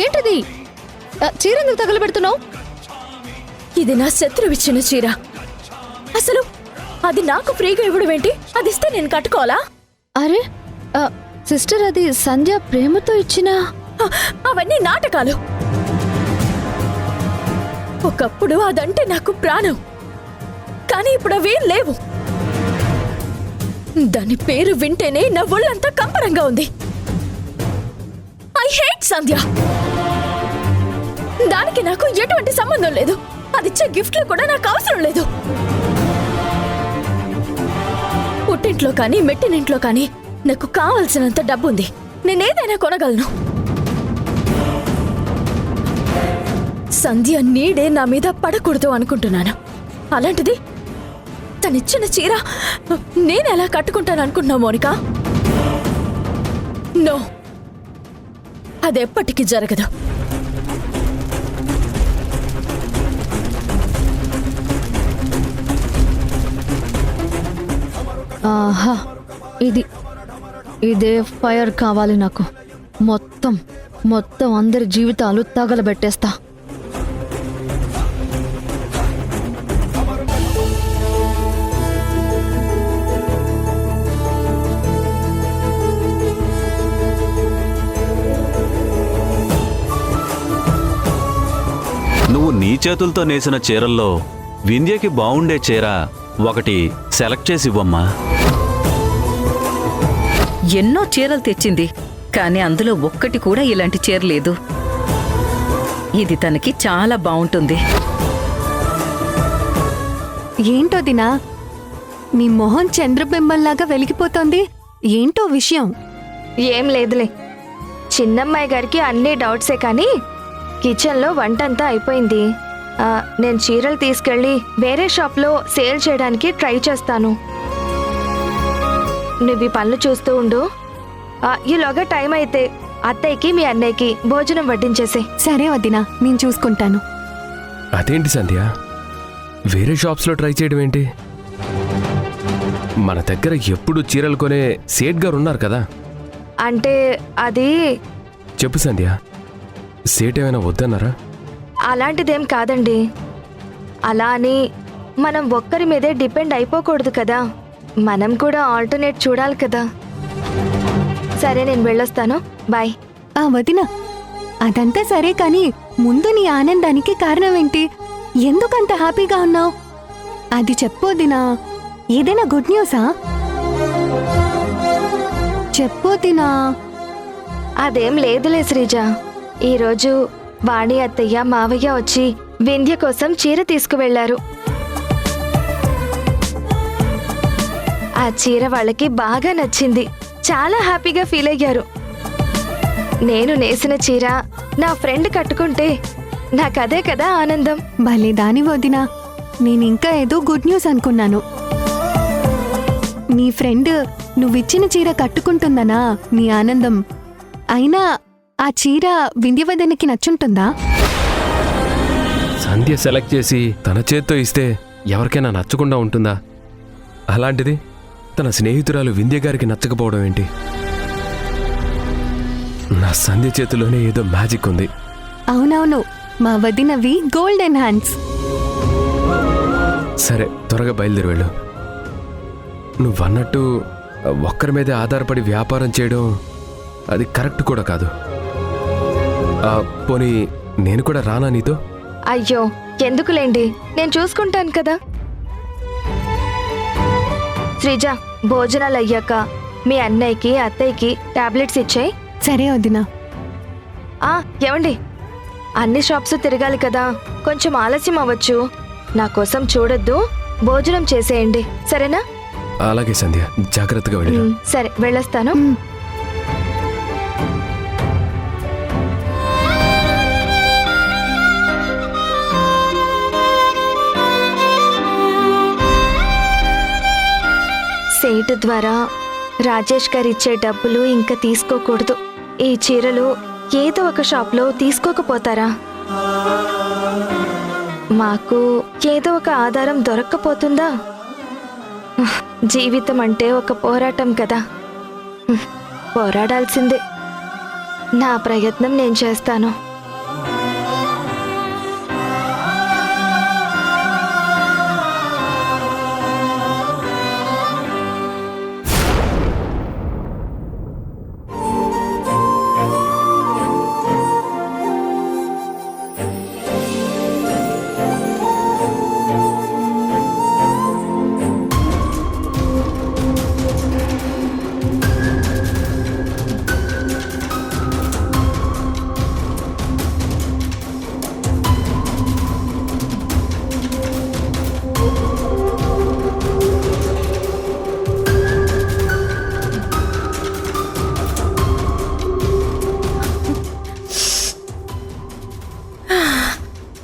ఏంటిది? చీర ఎందుకు తగలబెడుతున్నావు? ఇది నా శత్రువిచ్చిన చీర. అసలు అది నాకు ఫ్రీగా ఇవ్వడం ఏంటి? అది ఇస్తే నేను కట్టుకోవాలా? అరే సిస్టర్, అది సంధ్య ప్రేమతో ఇచ్చిన. అవన్నీ నాటకాలు. ఒకప్పుడు అదంటే నాకు ప్రాణం, కానీ ఇప్పుడు అవేం లేవు. దాని పేరు వింటేనే నా ఒళ్ళంతా కంపరంగా ఉంది. ఐ హేట్ సంధ్య. దానికి నాకు ఎటువంటి సంబంధం లేదు. అదిచ్చే గిఫ్ట్లు కూడా నాకు అవసరం లేదు. పుట్టింట్లో కానీ మెట్టినింట్లో కానీ నాకు కావలసినంత డబ్బుంది. నేనేదైనా కొనగలను. సంధ్య నీడే నా మీద పడకూడదు అనుకుంటున్నాను. అలాంటిది తనిచ్చిన చీర నేనెలా కట్టుకుంటాను అనుకుంటున్నావు మోనికా? నో, అదెప్పటికీ జరగదు. ఆహా, ఇదే ఫైర్ కావాలి నాకు. మొత్తం అందరి జీవితాలు తగలబెట్టేస్తా. నువ్వు నీ చేతులతో నేసిన చీరల్లో వింధ్యకి బాగుండే చీర ఒకటి సెలెక్ట్ చేసి ఇవ్వమ్మా. ఎన్నో చీరలు తెచ్చింది, కానీ అందులో ఒక్కటి కూడా ఇలాంటి చీర లేదు. ఇది తనకి చాలా బాగుంటుంది. ఏంటో దినా, నీ మొహం చంద్రబింబంలాగా వెలిగిపోతోంది. ఏంటో విషయం? ఏం లేదులే, చిన్నమ్మాయి గారికి అన్ని డౌట్సే, కానీ కిచెన్లో వంటంతా అయిపోయింది. నేను చీరలు తీసుకెళ్ళి వేరే షాప్లో సేల్ చేయడానికి ట్రై చేస్తాను. నువ్వు ఈ పనులు చూస్తూ ఉండు. ఈలోగా టైం అయితే అత్తయ్యకి మీ అన్నయ్యకి భోజనం వడ్డించేసే. సరే వదినా, నేను చూసుకుంటాను. అదేంటి సంధ్య, వేరే షాప్స్లో ట్రై చేయడం ఏంటి? మన దగ్గర ఎప్పుడు చీరలు కొనే సేట్ గారు ఉన్నారు కదా. అంటే అది చెప్పు సంధ్య, సేట్ ఏమైనా వద్దన్నారా? అలాంటిదేం కాదండి. అలా అని మనం ఒక్కరి మీదే డిపెండ్ అయిపోకూడదు కదా. మనం కూడా ఆల్టర్నేట్ చూడాలి కదా. సరే, నేను వెళ్ళొస్తాను. బాయ్. వదినా, అదంతా సరే, కానీ ముందు నీ ఆనందానికి కారణం ఏంటి? ఎందుకంత హ్యాపీగా ఉన్నావు? అది చెప్పొదినా. ఏదైనా గుడ్ న్యూసా? చెప్పొదినా. అదేం లేదులే శ్రీజ. ఈరోజు వాణి అత్తయ్య మావయ్య వచ్చి వింధ్య కోసం చీర తీసుకువెళ్లారు. ఆ చీర వాళ్ళకి బాగా నచ్చింది. చాలా హ్యాపీగా ఫీల్ అయ్యారు. నేను నేసిన చీర నా ఫ్రెండ్ కట్టుకుంటే నాకదే కదా ఆనందం. భలే దాని వదినా, నేనింకా ఏదో గుడ్ న్యూస్ అనుకున్నాను. నీ ఫ్రెండ్ నువ్విచ్చిన చీర కట్టుకుంటుందనా నీ ఆనందం. అయినా ఆ చీర వింధ్యవదనికి నచ్చుంటుందా? సంధ్య సెలెక్ట్ చేసి తన చేత్తో ఇస్తే ఎవరికైనా నచ్చకుండా ఉంటుందా? అలాంటిది తన స్నేహితురాలు వింధ్య గారికి నచ్చకపోవడం ఏంటి? నా సంధ్య చేతిలోనే ఏదో మ్యాజిక్ ఉంది. అవునవును, మా వదినవి గోల్డెన్ హ్యాండ్స్. సరే, త్వరగా బయలుదేరి వెళ్ళు. నువ్వన్నట్టు ఒక్కరి మీదే ఆధారపడి వ్యాపారం చేయడం అది కరెక్ట్ కూడా కాదు. పోనీ నేను కూడా రానా నీతో? అయ్యో, ఎందుకులేండి, నేను చూసుకుంటాను కదా. శ్రీజ, భోజనాలు అయ్యాక మీ అన్నయ్యకి అత్తయ్యకి టాబ్లెట్స్ ఇచ్చాయి. సరే వదినా. ఏమండి, అన్ని షాప్స్ తిరగాలి కదా, కొంచెం ఆలస్యం అవ్వచ్చు. నా కోసం చూడొద్దు, భోజనం చేసేయండి, సరేనా? అలాగే సంధ్య, జాగ్రత్తగా వెళ్ళి. సరే, వెళ్ళొస్తాను. సేట్ ద్వారా రాజేష్ గారు ఇచ్చే డబ్బులు ఇంకా తీసుకోకూడదు. ఈ చీరలు ఏదో ఒక షాప్లో తీసుకోకపోతారా? మాకు ఏదో ఒక ఆధారం దొరక్కపోతుందా? జీవితం అంటే ఒక పోరాటం కదా, పోరాడాల్సిందే. నా ప్రయత్నం నేను చేస్తాను.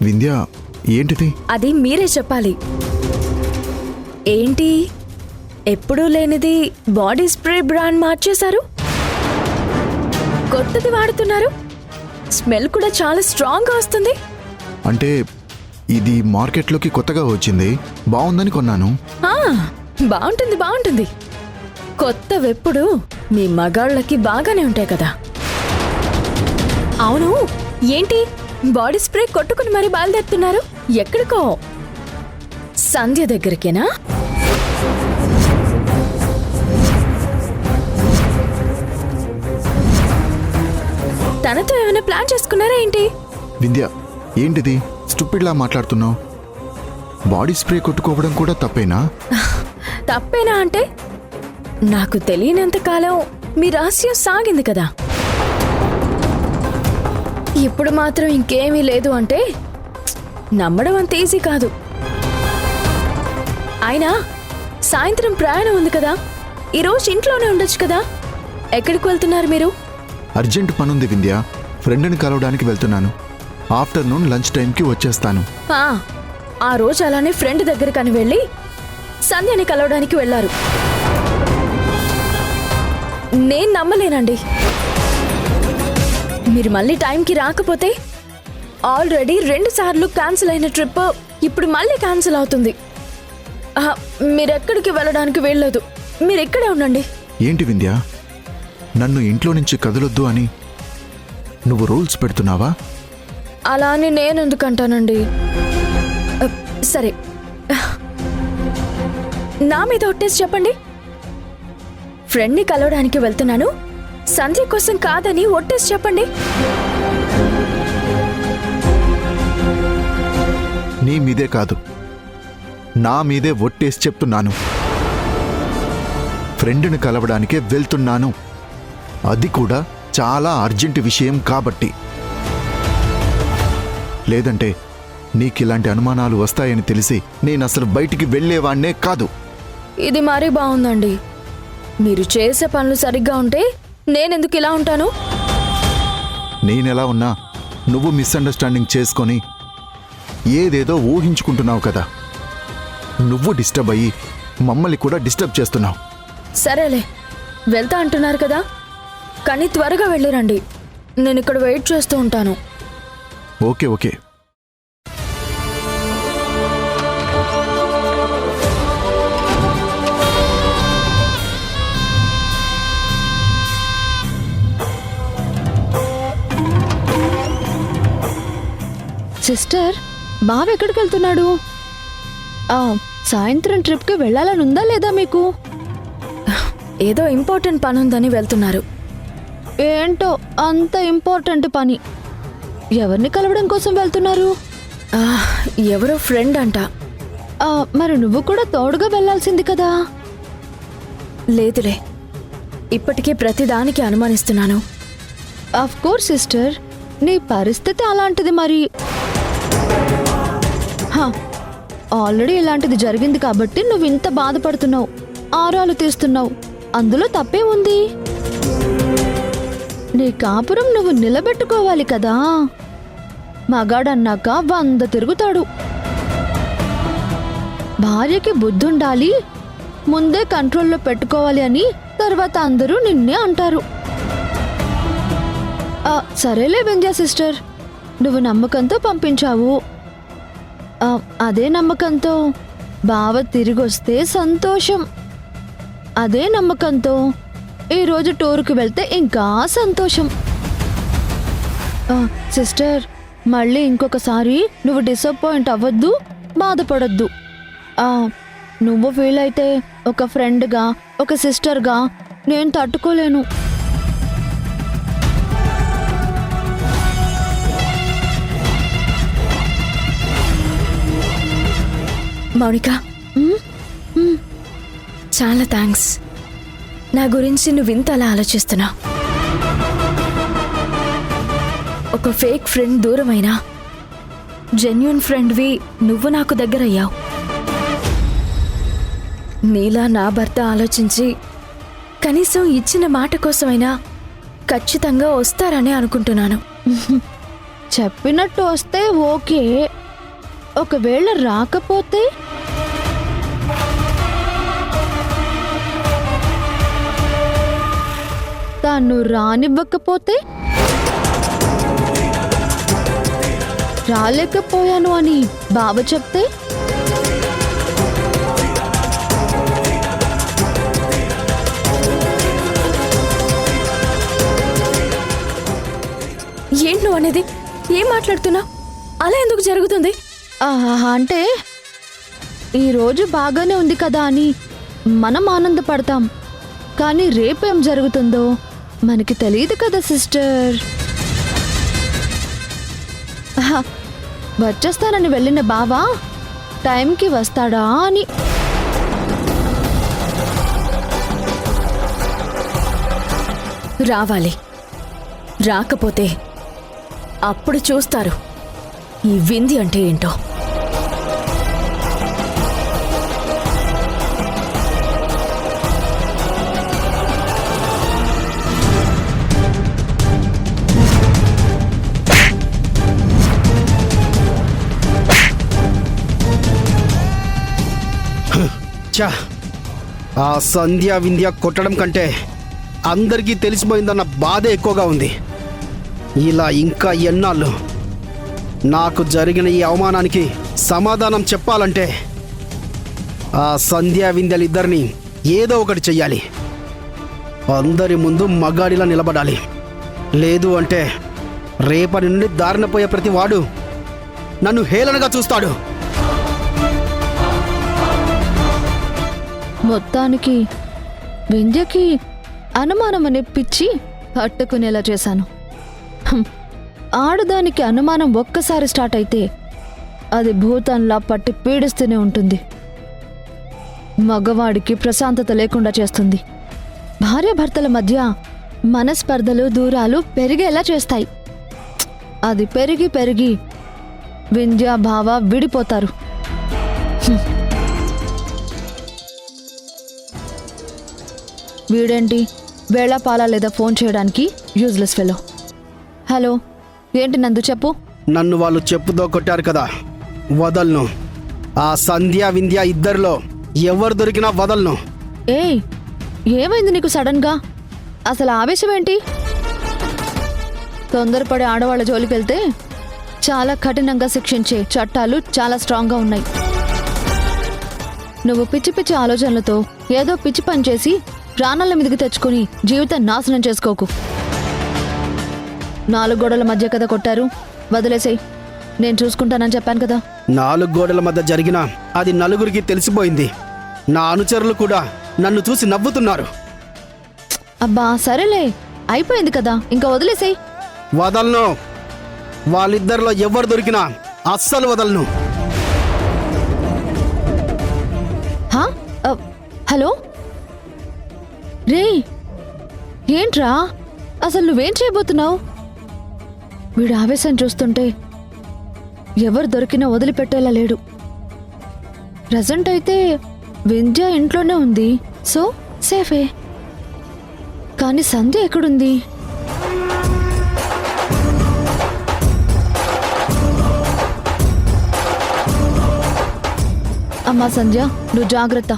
వింధ్య, ఏంటిది? అది మీరే చెప్పాలి. ఏంటి ఎప్పుడూ లేనిది బాడీ స్ప్రే బ్రాండ్ మార్చేశారు? కొత్తది వాడుతున్నారు? స్మెల్ కూడా చాలా స్ట్రాంగ్గా వస్తుంది. అంటే ఇది మార్కెట్లోకి కొత్తగా వచ్చింది, బాగుందని కొన్నాను. ఆ, బాగుంటుంది బాగుంటుంది. కొత్తవెప్పుడు మీ మగాళ్ళకి బాగానే ఉంటాయి కదా. అవును, ఏంటి బాడీ స్ప్రే కొట్టుకుని మరీ బయలుదేరుతున్నారు? ఎక్కడికో? సంధ్య దగ్గరికేనా? తనతో ఏమైనా ప్లాన్ చేసుకున్నారా ఏంటి? వింధ్య, ఏంటిది స్టూపిడ్లా మాట్లాడుతున్నావు? బాడీ స్ప్రే కొట్టుకోవడం కూడా తప్పేనా? తప్పేనా అంటే నాకు తెలియనంత కాలం మీ రహస్యం సాగింది కదా. ఇప్పుడు మాత్రం ఇంకేమీ లేదు అంటే నమ్మడం అంత ఈజీ కాదు. అయినా సాయంత్రం ప్రయాణం ఉంది కదా, ఈరోజు ఇంట్లోనే ఉండొచ్చు కదా. ఎక్కడికి వెళ్తున్నారు మీరు? అర్జెంట్ పనుంది వింధ్య, ఫ్రెండ్ని కలవడానికి వెళ్తున్నాను. ఆఫ్టర్నూన్ లంచ్ టైంకి వచ్చేస్తాను. ఆ రోజు అలానే ఫ్రెండ్ దగ్గరకని వెళ్ళి సంధ్యని కలవడానికి వెళ్ళారు. నేను నమ్మలేనండి. మీరు మళ్ళీ టైంకి రాకపోతే ఆల్రెడీ 2 సార్లు క్యాన్సిల్ అయిన ట్రిప్ ఇప్పుడు మళ్ళీ క్యాన్సిల్ అవుతుంది. మీరెక్కడికి వెళ్ళడానికి వెళ్ళలేదు, మీరు ఇక్కడే ఉండండి. ఏంటి వింధ్య, నన్ను ఇంట్లో నుంచి కదలొద్దు అని నువ్వు రూల్స్ పెడుతున్నావా? అలా అని నేను ఎందుకంటానండి. సరే, నా మీద ఒట్టేసి చెప్పండి. ఫ్రెండ్ని కలవడానికి వెళ్తున్నాను, సంధ్య కోసం కాదని ఒట్టేసి చెప్పండి. నీ మీదే కాదు, నా మీదే ఒట్టేసి చెప్తున్నాను. ఫ్రెండ్ని కలవడానికే వెళ్తున్నాను, అది కూడా చాలా అర్జెంట్ విషయం కాబట్టి. లేదంటే నీకిలాంటి అనుమానాలు వస్తాయని తెలిసి నేనసలు బయటికి వెళ్ళేవాణ్ణే కాదు. ఇది మరీ బాగుందండి. మీరు చేసే పనులు సరిగ్గా ఉంటే నేనెందుకు ఇలా ఉంటాను? నేనెలా ఉన్నా నువ్వు మిస్అండర్స్టాండింగ్ చేసుకొని ఏదేదో ఊహించుకుంటున్నావు కదా. నువ్వు డిస్టర్బ్ అయ్యి మమ్మల్ని కూడా డిస్టర్బ్ చేస్తున్నావు. సరేలే, వెళ్తా అంటున్నారు కదా, కానీ త్వరగా వెళ్ళిరండి. నేను ఇక్కడ వెయిట్ చేస్తూ ఉంటాను. Okay okay. సిస్టర్, బావ ఎక్కడికి వెళ్తున్నాడు? సాయంత్రం ట్రిప్కి వెళ్ళాలని ఉందా లేదా మీకు? ఏదో ఇంపార్టెంట్ పని ఉందని వెళ్తున్నారు. ఏంటో అంత ఇంపార్టెంట్ పని. ఎవరిని కలవడం కోసం వెళ్తున్నారు? ఎవరో ఫ్రెండ్ అంట. మరి నువ్వు కూడా తోడుగా వెళ్ళాల్సింది కదా. లేదులే, ఇప్పటికే ప్రతిదానికి అనుమానిస్తున్నాను. ఆఫ్ కోర్స్ సిస్టర్, నీ పరిస్థితి అలాంటిది. మరి ఆల్రెడీ ఇలాంటిది జరిగింది కాబట్టి నువ్వు ఇంత బాధపడుతున్నావు, ఆరాలు తీస్తున్నావు. అందులో తప్పే ఉంది. నీ కాపురం నువ్వు నిలబెట్టుకోవాలి కదా. మగాడన్నాక 100 తిరుగుతాడు. భార్యకి బుద్ధుండాలి, ముందే కంట్రోల్లో పెట్టుకోవాలి అని తర్వాత అందరూ నిన్నే అంటారు. సరేలే వింధ్యా సిస్టర్, నువ్వు నమ్మకంతో పంపించావు. అదే నమ్మకంతో బావ తిరిగొస్తే సంతోషం. అదే నమ్మకంతో ఈరోజు టూర్కి వెళ్తే ఇంకా సంతోషం. సిస్టర్, మళ్ళీ ఇంకొకసారి నువ్వు డిసప్పాయింట్ అవ్వద్దు, బాధపడద్దు. నువ్వు ఫీల్ అయితే ఒక ఫ్రెండ్గా, ఒక సిస్టర్గా నేను తట్టుకోలేను. మౌనిక, చాలా థ్యాంక్స్. నా గురించి నువ్వు ఇంత అలా ఆలోచిస్తున్నావు. ఒక ఫేక్ ఫ్రెండ్ దూరమైనా జెన్యూన్ ఫ్రెండ్వి నువ్వు నాకు దగ్గరయ్యావు. నీలా నా భర్త ఆలోచించి కనీసం ఇచ్చిన మాట కోసమైనా ఖచ్చితంగా వస్తారని అనుకుంటున్నాను. చెప్పినట్టు వస్తే ఓకే, ఒకవేళ రాకపోతే తను రానివ్వకపోతే, రాలేకపోయాను అని బావ చెప్తే, ఏంటి నువ్వు అనేది? ఏం మాట్లాడుతున్నావు? అలా ఎందుకు జరుగుతుంది? అంటే ఈరోజు బాగానే ఉంది కదా అని మనం ఆనందపడతాం, కానీ రేపేం జరుగుతుందో మనకి తెలియదు కదా సిస్టర్. వచ్చేస్తానని వెళ్ళిన బావా టైంకి వస్తాడా అని. రావాలి. రాకపోతే అప్పుడు చూస్తారు ఈ వింది అంటే ఏంటో. ఆ సంధ్య వింధ్య కొట్టడం కంటే అందరికీ తెలిసిపోయిందన్న బాధ ఎక్కువగా ఉంది. ఇలా ఇంకా ఎన్నాళ్ళు? నాకు జరిగిన ఈ అవమానానికి సమాధానం చెప్పాలంటే ఆ సంధ్య వింధ్యలిద్దరినీ ఏదో ఒకటి చెయ్యాలి. అందరి ముందు మగాడిలా నిలబడాలి. లేదు అంటే రేపటి నుండి దారిన పోయే ప్రతి వాడు నన్ను హేళనగా చూస్తాడు. మొత్తానికి వింధ్యకి అనుమానం అనే పిచ్చి పట్టుకునేలా చేశాను. ఆడదానికి అనుమానం ఒక్కసారి స్టార్ట్ అయితే అది భూతంలా పట్టి పీడిస్తూనే ఉంటుంది. మగవాడికి ప్రశాంతత లేకుండా చేస్తుంది. భార్యాభర్తల మధ్య మనస్పర్ధలు, దూరాలు పెరిగేలా చేస్తాయి. అది పెరిగి పెరిగి వింధ్య భావ విడిపోతారు. వీడేంటి వేళాపాలా లేదా ఫోన్ చేయడానికి యూజ్లెస్ ఫెలో. హలో, ఏంటి నందు చెప్పు. నన్ను వాళ్ళు చెప్పుతో కొట్టారు కదా, వదలను. ఆ సంధ్య వింధ్య ఇద్దరిలో ఎవరు దొరికినా వదలను. ఏయ్, ఏమైంది నీకు సడన్ గా? అసలు ఆవేశం ఏంటి? తొందరపడి ఆడవాళ్ళ జోలికి వెళ్తే చాలా కఠినంగా శిక్షించే చట్టాలు చాలా స్ట్రాంగ్గా ఉన్నాయి. నువ్వు పిచ్చి పిచ్చి ఆలోచనలతో ఏదో పిచ్చి పని చేసి ప్రాణాల మీదకి తెచ్చుకుని జీవితం నాశనం చేసుకోకు. 4 గోడల మధ్య కదా కొట్టారు, వదిలేసేయ్. నేను చూసుకుంటానని చెప్పాను కదా. 4 గోడల మధ్య జరిగినా అది నలుగురికి తెలిసిపోయింది. నా అనుచరులు కూడా నన్ను చూసి నవ్వుతున్నారు. అబ్బా సరేలే, అయిపోయింది కదా, ఇంకా వదిలేసేయ్. వదలను. వాళ్ళిద్దరిలో ఎవరు దొరికినా అస్సలు వదలను. హలో రే, ఏంట్రా అసలు నువ్వేం చేయబోతున్నావు? వీడు ఆవేశం చూస్తుంటే ఎవరు దొరికినా వదిలిపెట్టేలా లేడు. ప్రజెంట్ అయితే వింధ్య ఇంట్లోనే ఉంది, సో సేఫే. కానీ సంధ్య ఎక్కడుంది? అమ్మా సంధ్య, నువ్వు జాగ్రత్త.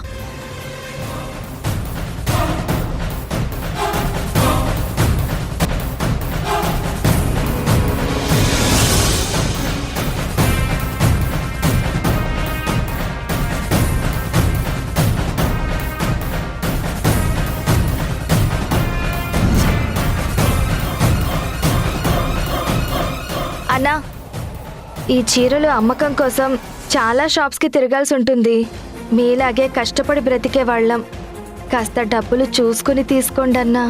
అన్నా, ఈ చీరలు అమ్మకం కోసం చాలా షాప్స్కి తిరగాల్సి ఉంటుంది. మీలాగే కష్టపడి బ్రతికే వాళ్ళం. కాస్త డబ్బులు చూసుకుని తీసుకోండి అన్నా.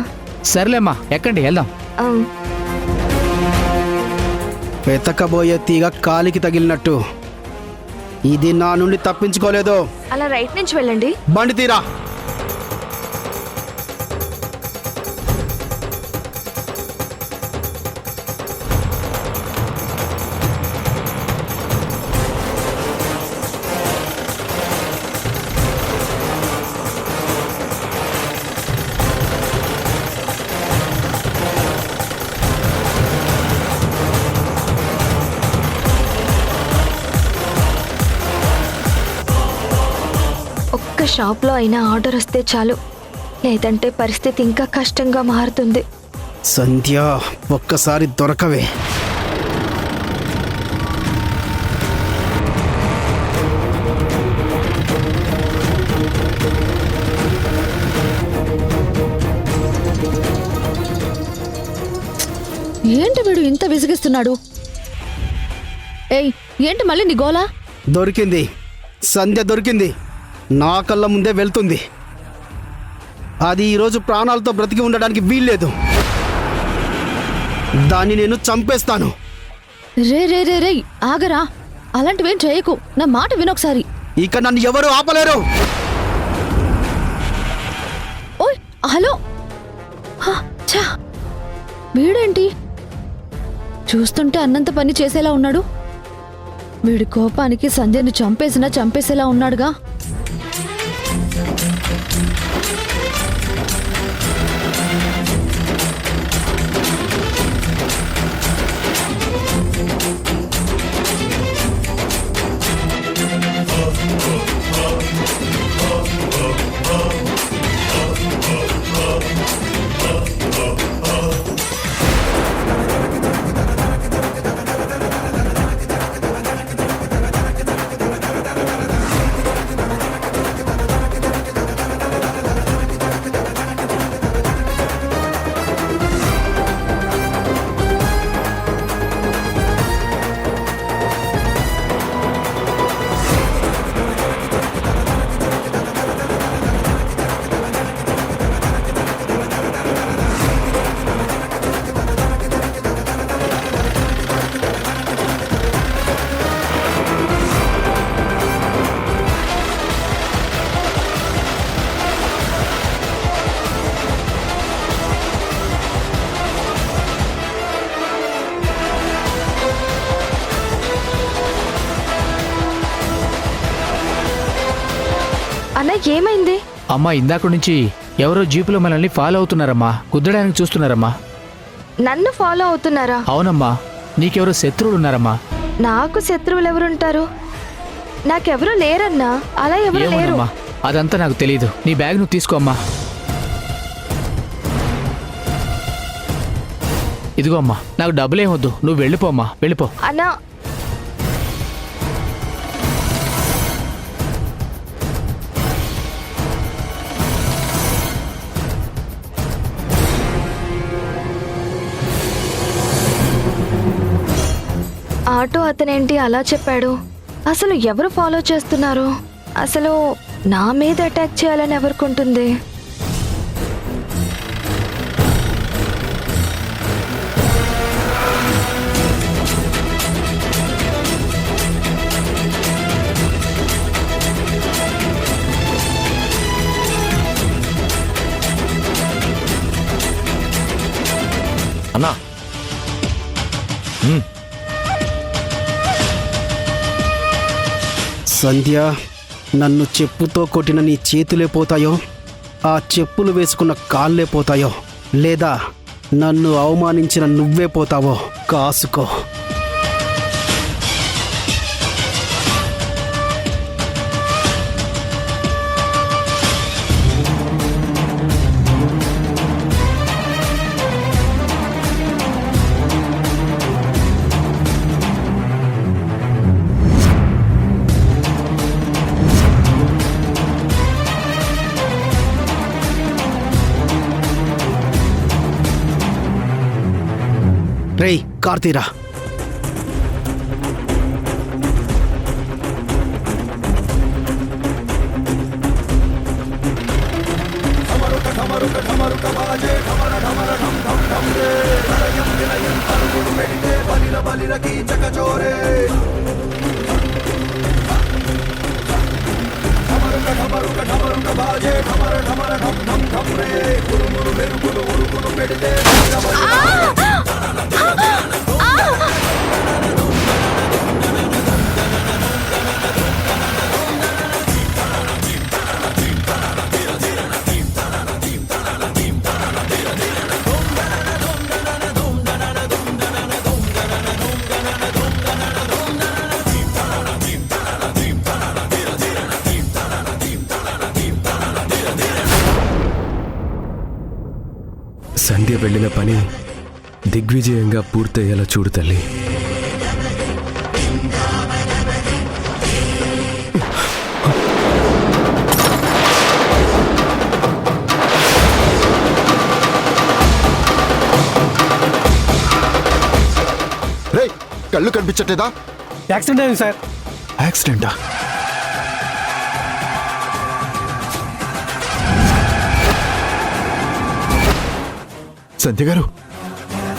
సర్లేమ్మా, ఎక్కండి, వెళ్దాం. వెతకబోయే తీగ కాలికి తగిలినట్టు ఇది నా నుండి తప్పించుకోలేదు. అలా రైట్ నుంచి వెళ్ళండి. బండి తీరా. ఒక్క షాప్లో అయినా ఆర్డర్ వస్తే చాలు, లేదంటే పరిస్థితి ఇంకా కష్టంగా మారుతుంది. సంధ్య, ఒక్కసారి దొరకవే. ఏంటి వీడు ఇంత విసిగిస్తున్నాడు? ఏయ్, ఏంటి మళ్ళీ నీ గోలా? దొరికింది, సంధ్య దొరికింది. నా కళ్ళ ముందే వెళ్తుంది. అది ఈరోజు ప్రాణాలతో బ్రతికి ఉండడానికి వీల్లేదు. దాన్ని నేను చంపేస్తాను. రే రే రే రే ఆగరా, అలాంటివేం చేయకు. నా మాట వినొకసారి. ఇక నన్ను ఎవరు ఆపలేరు. ఓయ్ హలో. హ, ఛా, వీడేంటి చూస్తుంటే అన్నంత పని చేసేలా ఉన్నాడు? వీడి కోపానికి సంధ్యని చంపేసేలా ఉన్నాడుగా. అన్న, ఏమైంది? అమ్మా, ఇందాక నుంచి ఎవరో జీపులో మనల్ని ఫాలో అవుతున్నారమ్మా. గుద్దడానికి చూస్తున్నారమ్మా. నన్ను ఫాలో అవుతున్నారా? అవునమ్మా, నీకెవరో శత్రువులు ఉన్నారమ్మా. నాకు శత్రువులు ఎవరుంటారు? నాకెవరూ లేరన్నా. అలా ఎవరు లేరు. ఏమోనమ్మా, అదంతా నాకు తెలియదు. నీ బ్యాగ్ నువ్వు తీసుకో అమ్మా. ఇదిగో అమ్మా, నాకు డబ్బులేం వద్దు. నువ్వు వెళ్ళిపో అమ్మా, వెళ్ళిపో. అన్నా, ఆటో అతనేంటి అలా చెప్పాడు? అసలు ఎవరు ఫాలో చేస్తున్నారు? అసలు నా మీద అటాక్ చేయాలని ఎవరికుంటుంది? అన్నా, సంధ్య, నన్ను చెప్పుతో కొట్టిన నీ చేతులే పోతాయో, ఆ చెప్పులు వేసుకున్న కాళ్ళే పోతాయో, లేదా నన్ను అవమానించిన నువ్వే పోతావో కాసుకో. రేయ్, కార్తీరా. సంధ్య వెళ్ళిన పని దిగ్విజయంగా పూర్తయ్యేలా చూడు తల్లి. రే, కళ్ళు కనిపించట్లేదా? యాక్సిడెంట్ అయింది సార్. యాక్సిడెంటా? సంధ్య గారు,